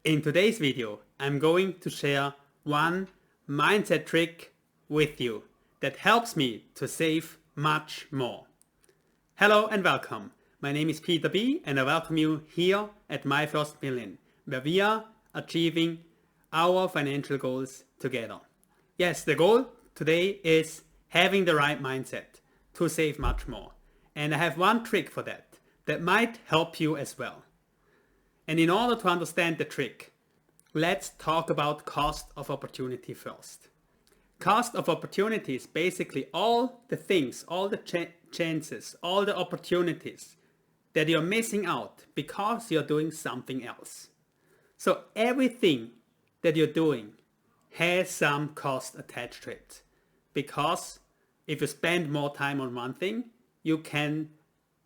In today's video, I'm going to share one mindset trick with you that helps me to save much more. Hello and welcome. My name is Peter B. and I welcome you here at My First Million, where we are achieving our financial goals together. Yes, the goal today is having the right mindset to save much more. And I have one trick for that might help you as well. And in order to understand the trick, let's talk about cost of opportunity first. Cost of opportunity is basically all the things, all the chances, all the opportunities that you're missing out because you're doing something else. So everything that you're doing has some cost attached to it. Because if you spend more time on one thing, you can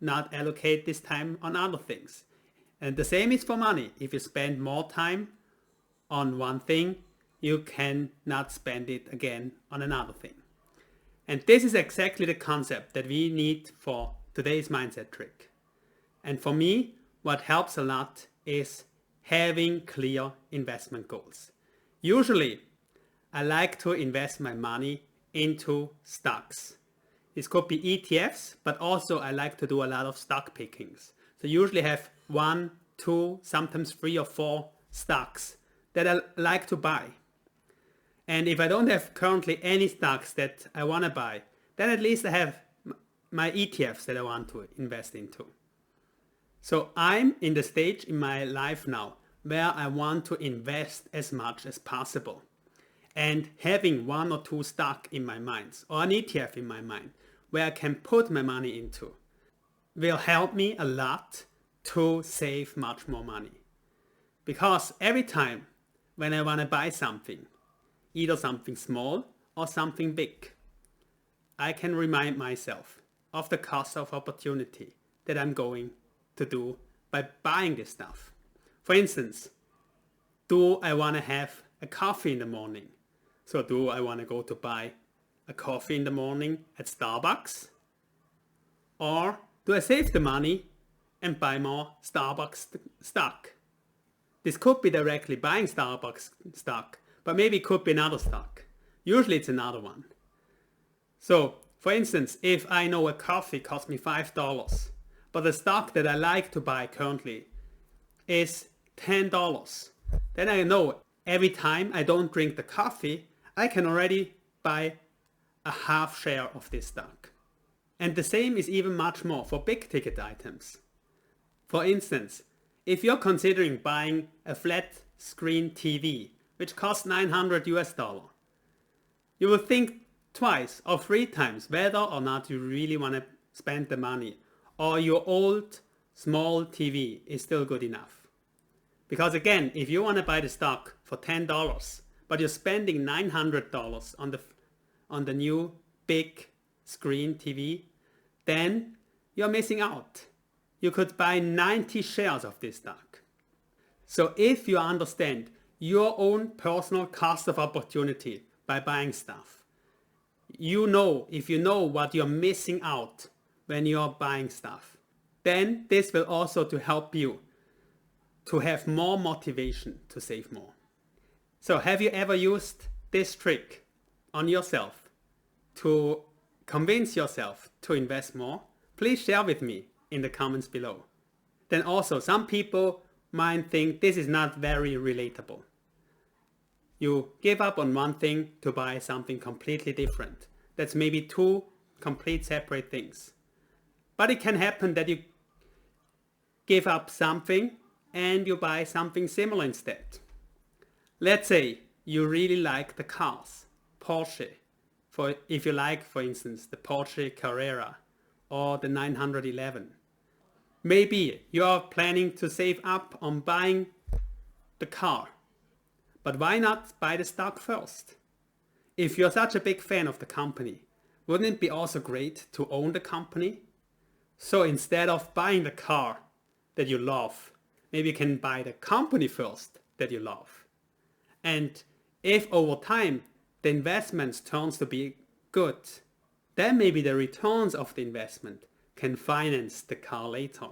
not allocate this time on other things. And the same is for money. If you spend more time on one thing, you can not spend it again on another thing. And this is exactly the concept that we need for today's mindset trick. And for me, what helps a lot is having clear investment goals. Usually, I like to invest my money into stocks. This could be ETFs, but also I like to do a lot of stock pickings. So usually have 1, 2, sometimes 3 or 4 stocks that I like to buy. And if I don't have currently any stocks that I want to buy, then at least I have my ETFs that I want to invest into. So I'm in the stage in my life now where I want to invest as much as possible. And having 1 or 2 stock in my mind or an ETF in my mind where I can put my money into will help me a lot to save much more money. Because every time when I want to buy something, either something small or something big, I can remind myself of the cost of opportunity that I'm going to do by buying this stuff. For instance, do I want to have a coffee in the morning? So do I want to go to buy a coffee in the morning at Starbucks? Or do I save the money and buy more Starbucks stock? This could be directly buying Starbucks stock, but maybe it could be another stock. Usually it's another one. So, for instance, if I know a coffee costs me $5, but the stock that I like to buy currently is $10, then I know every time I don't drink the coffee, I can already buy a half share of this stock. And the same is even much more for big ticket items. For instance, if you're considering buying a flat screen TV, which costs $900, you will think twice or 3 times whether or not you really want to spend the money, or your old small TV is still good enough. Because again, if you want to buy the stock for $10, but you're spending $900 on the new big screen TV, then you're missing out. You could buy 90 shares of this stock. So if you understand your own personal cost of opportunity by buying stuff, if you know what you're missing out when you're buying stuff, then this will also to help you to have more motivation to save more. So have you ever used this trick on yourself to convince yourself to invest more? Please share with me in the comments below. Then also, some people might think this is not very relatable. You give up on one thing to buy something completely different. That's maybe 2 complete separate things. But it can happen that you give up something and you buy something similar instead. Let's say you really like the cars, Porsche. If you like, for instance, the Porsche Carrera or the 911. Maybe you're planning to save up on buying the car. But why not buy the stock first? If you're such a big fan of the company, wouldn't it be also great to own the company? So instead of buying the car that you love, maybe you can buy the company first that you love. And if over time the investments turns to be good, then maybe the returns of the investment can finance the car later.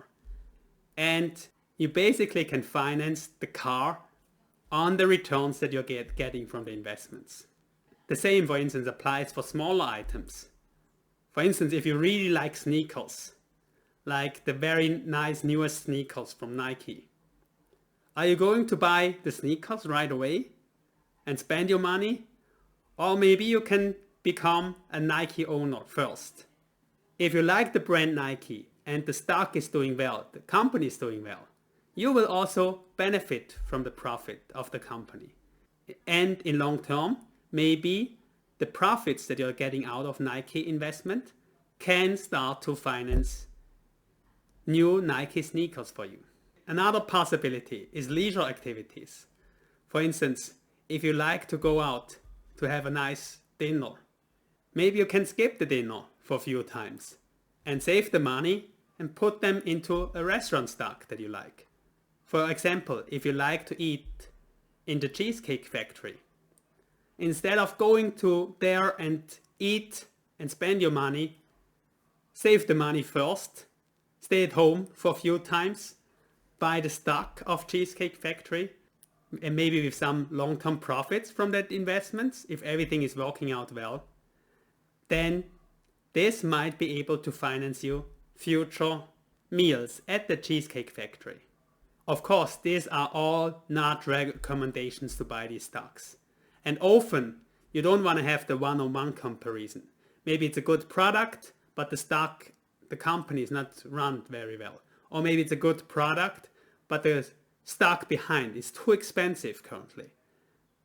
And you basically can finance the car on the returns that you're getting from the investments. The same, for instance, applies for smaller items. For instance, if you really like sneakers, like the very nice newest sneakers from Nike, are you going to buy the sneakers right away and spend your money? Or maybe you can become a Nike owner first. If you like the brand Nike and the stock is doing well, the company is doing well, you will also benefit from the profit of the company. And in long term, maybe the profits that you're getting out of Nike investment can start to finance new Nike sneakers for you. Another possibility is leisure activities. For instance, if you like to go out to have a nice dinner, maybe you can skip the dinner for a few times and save the money and put them into a restaurant stock that you like. For example, if you like to eat in the Cheesecake Factory, instead of going to there and eat and spend your money, save the money first, stay at home for a few times, buy the stock of Cheesecake Factory, and maybe with some long-term profits from that investments, if everything is working out well, then this might be able to finance you future meals at the Cheesecake Factory. Of course, these are all not recommendations to buy these stocks. And often, you don't want to have the one-on-one comparison. Maybe it's a good product, but the company is not run very well. Or maybe it's a good product, but the stock behind is too expensive currently.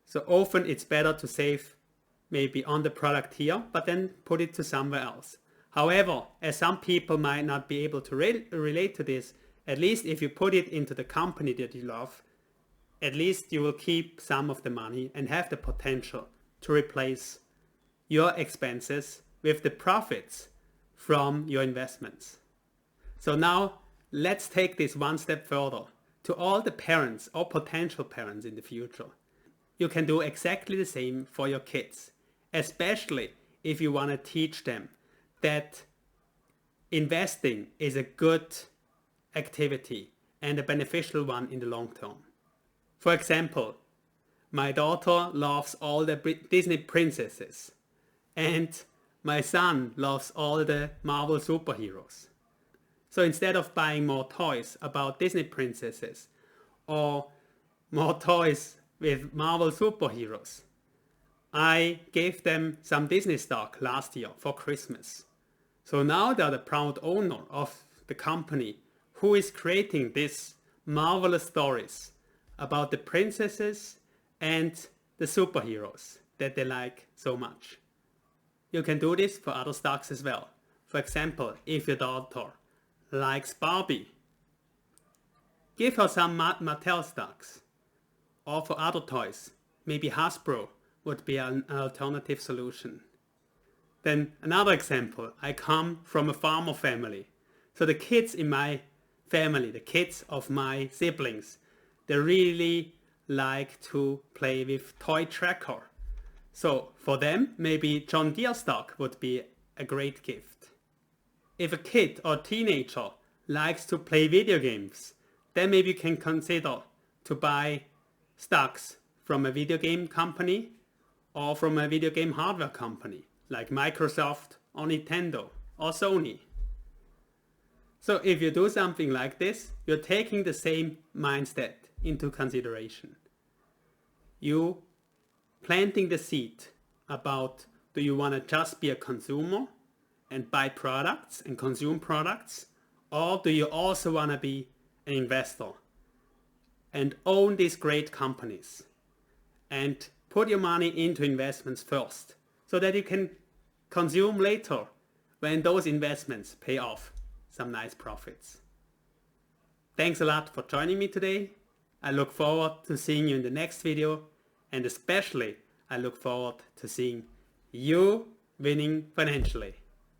So often it's better to save maybe on the product here, but then put it to somewhere else. However, as some people might not be able to relate to this, at least if you put it into the company that you love, at least you will keep some of the money and have the potential to replace your expenses with the profits from your investments. So now let's take this one step further to all the parents or potential parents in the future. You can do exactly the same for your kids, especially if you want to teach them that investing is a good activity and a beneficial one in the long term. For example, my daughter loves all the Disney princesses and my son loves all the Marvel superheroes. So instead of buying more toys about Disney princesses or more toys with Marvel superheroes, I gave them some Disney stock last year for Christmas. So now they're the proud owner of the company who is creating these marvelous stories about the princesses and the superheroes that they like so much. You can do this for other stocks as well. For example, if your daughter likes Barbie, give her some Mattel stocks. Or for other toys, maybe Hasbro would be an alternative solution. Then another example, I come from a farmer family. So the kids in my family, the kids of my siblings, they really like to play with toy tracker. So for them, maybe John Deere stock would be a great gift. If a kid or teenager likes to play video games, then maybe you can consider to buy stocks from a video game company or from a video game hardware company like Microsoft or Nintendo or Sony. So if you do something like this, you're taking the same mindset into consideration. You planting the seed about, do you want to just be a consumer and buy products and consume products, or do you also want to be an investor and own these great companies and put your money into investments first so that you can consume later when those investments pay off some nice profits. Thanks a lot for joining me today. I look forward to seeing you in the next video, and especially I look forward to seeing you winning financially.